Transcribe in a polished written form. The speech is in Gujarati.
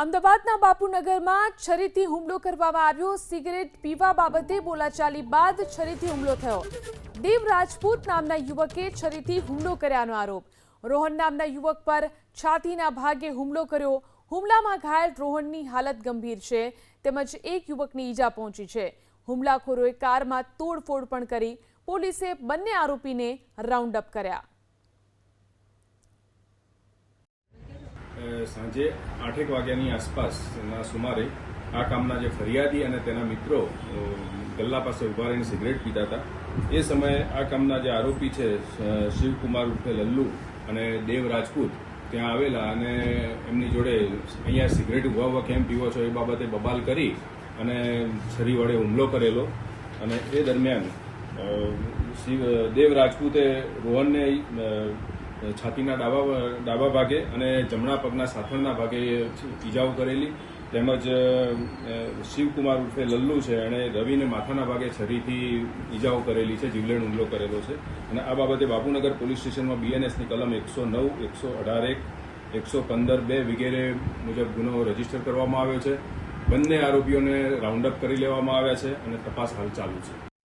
અમદાવાદના બાપુનગરમાં છરીથી હુમલો કરવામાં આવ્યો। સિગરેટ પીવા બાબતે બોલાચાલી બાદ છરીથી હુમલો થયો। દેવ રાજપૂત નામના યુવકે છરીથી હુમલો કર્યાનો આરોપ। રોહન નામના યુવક પર છાતીના ભાગે હુમલો કર્યો। હુમલામાં ઘાયલ રોહનની હાલત ગંભીર છે તેમજ એક યુવકની ઈજા પહોંચી છે। હુમલાખોરોએ કારમાં તોડફોડ પણ કરી। પોલીસે બંને આરોપીને રાઉન્ડ અપ કર્યા। સાંજે 8 વાગ્યાની આસપાસના સુમારે આ કામના જે ફરિયાદી અને તેના મિત્રો ગલ્લા પાસે ઉભા રહીને સિગરેટ પીતા હતા। એ સમયે આ કામના જે આરોપી છે શિવકુમાર ઉર્ફે લલ્લુ અને દેવ રાજપૂત ત્યાં આવેલા અને એમની જોડે અહીંયા સિગરેટ ઉભા કેમ પીવો છો એ બાબતે બબાલ કરી અને છરી વડે હુમલો કરેલો। અને એ દરમિયાન દેવ રાજપૂતે રોહનને છાતીના ડાબા ભાગે અને જમણા પગના સાથળના ભાગે ઈજાઓ કરેલી। તેમજ શિવકુમાર ઉર્ફે લલ્લુ છે એણે રવિને માથાના ભાગે છરીથી ઈજાઓ કરેલી છે, જીવલેણ હુમલો કરેલો છે। અને આ બાબતે બાપુનગર પોલીસ સ્ટેશનમાં BNSની કલમ 109, 118(1), 115(2) વગેરે મુજબ ગુનો રજીસ્ટર કરવામાં આવ્યો છે। બંને આરોપીઓને રાઉન્ડ અપ કરી લેવામાં આવ્યા છે અને તપાસ હાલ ચાલુ છે।